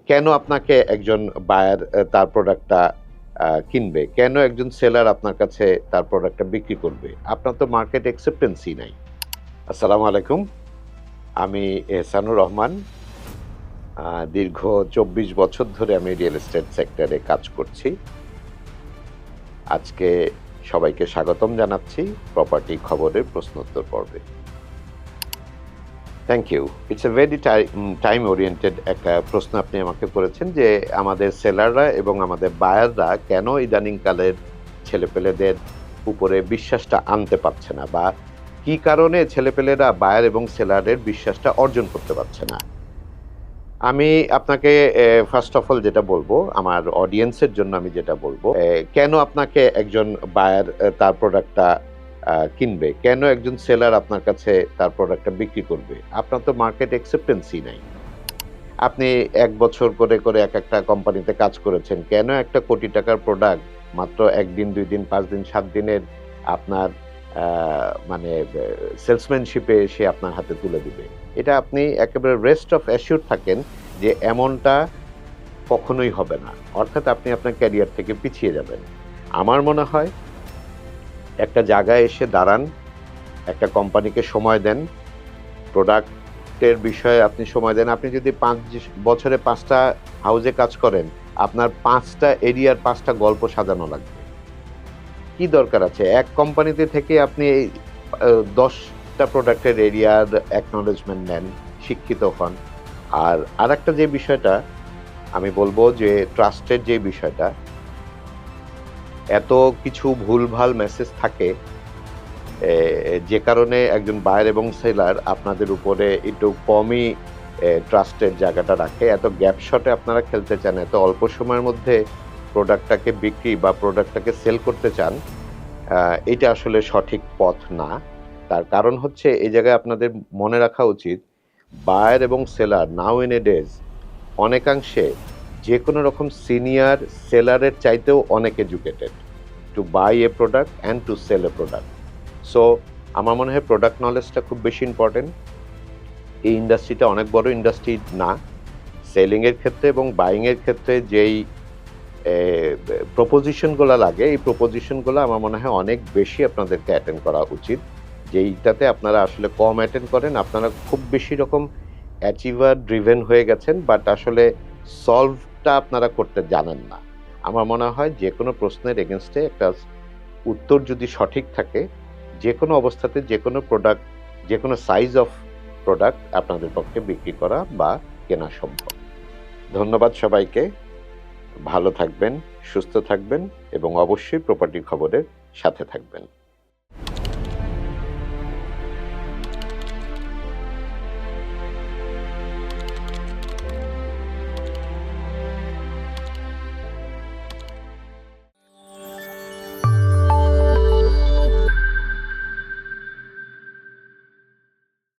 কেন আপনাকে একজন বায়ার তার প্রোডাক্টটা কিনবে? কেন একজন সেলার আপনার কাছে তার প্রোডাক্টটা বিক্রি করবে? আপনার তো মার্কেট অ্যাকসেপ্টেন্সই নাই। আসসালামু আলাইকুম। আমি এহসানুর রহমান। দীর্ঘ ২৪ বছর ধরে আমি রিয়েল এস্টেট সেক্টরে কাজ করছি। আজকে সবাইকে স্বাগতম জানাচ্ছি প্রপার্টি খবরের প্রশ্নোত্তর পর্বে। Thank you. It's a very time oriented একটা প্রশ্ন আপনি আমাকে করেছেন যে, আমাদের সেলাররা এবং আমাদের বায়াররা কেন ইদানিংকালের ছেলেপেলেদের উপরে বিশ্বাসটা আনতে পারছে না? বা কি কারণে ছেলেপেলেরা বায়ার এবং সেলারের বিশ্বাসটা অর্জন করতে পারছে না? আমি আপনাকে ফার্স্ট অফ অল যেটা বলব, আমার অডিয়েন্সের জন্য আমি যেটা বলব, কেন আপনাকে একজন বায়ার তার প্রোডাক্টটা কিনবে? কেন একজন সেলার আপনার কাছে তার প্রোডাক্টটা বিক্রি করবে? আপনার তো মার্কেট অ্যাকসেপ্টেন্সই নাই। আপনি ১ বছর করে একেকটা কোম্পানিতে কাজ করেছেন। কেন একটা কোটি টাকার প্রোডাক্ট মাত্র ১ দিন, ২ দিন, ৫ দিন, ৭ দিনের আপনার আ মানে সেলসম্যানশিপে এসে আপনার হাতে তুলে দিবে? এটা আপনি একেবারে রেস্ট অফ অ্যাসিউরড থাকেন যে এমনটা কখনোই হবে না। অর্থাৎ আপনি আপনার ক্যারিয়ার থেকে পিছিয়ে যাবেন। আমার মনে হয় একটা জায়গায় এসে দাঁড়ান, একটা কোম্পানিকে সময় দেন, প্রোডাক্টের বিষয়ে আপনি সময় দেন। আপনি যদি বছরে ৫ টা হাউজে কাজ করেন, আপনার ৫ টা এরিয়ার ৫ টা গল্প সাজানো লাগবে। কি দরকার আছে? এক কোম্পানিতে থেকে আপনি ১০ টা প্রোডাক্টের এরিয়ার অ্যাকনলেজমেন্ট নেন, শিক্ষিত হন। আর আরেকটা যে বিষয়টা আমি বলব যে ট্রাস্টের যে বিষয়টা, এত কিছু ভুলভাল মেসেজ থাকে যে কারণে একজন বায়ার এবং সেলার আপনাদের উপরে একটু কমই ট্রাস্টের জায়গাটা রাখে। এত গ্যাপ শটে আপনারা খেলতে চান, এত অল্প সময়ের মধ্যে প্রোডাক্টটাকে বিক্রি বা প্রোডাক্টটাকে সেল করতে চান, এটা আসলে সঠিক পথ না। তার কারণ হচ্ছে এই জায়গায় আপনাদের মনে রাখা উচিত, বায়ার এবং seller nowadays অনেকাংশে যেকোনো রকম সিনিয়র সেলারের চাইতেও অনেক educated to buy a product and to sell a product. So আমার মনে হয় প্রোডাক্ট নলেজটা খুব বেশি ইম্পর্টেন্ট। এই ইন্ডাস্ট্রিটা অনেক বড় ইন্ডাস্ট্রি না। সেলিং এর ক্ষেত্রে এবং বাইং এর ক্ষেত্রে যেই প্রপোজিশনগুলা লাগে, এই প্রপোজিশনগুলা আমার মনে হয় অনেক বেশি আপনাদেরকে অ্যাটেন্ড করা উচিত। যেইটাতে আপনারা আসলে কম অ্যাটেন্ড করেন, আপনারা খুব বেশি রকম অ্যাচিভার ড্রিভেন হয়ে গেছেন, বাট আসলে সলভটা আপনারা করতে জানেন না। আমার মনে হয় যেকোনো প্রশ্নের এগেইনস্টে একটা উত্তর যদি সঠিক থাকে, যেকোনো অবস্থাতে যেকোনো প্রোডাক্ট, যেকোনো সাইজ অফ প্রোডাক্ট আপনাদের পক্ষে বিক্রি করা বা কেনা সম্ভব। ধন্যবাদ সবাইকে। ভালো থাকবেন, সুস্থ থাকবেন এবং অবশ্যই প্রপার্টি খবরের সাথে থাকবেন।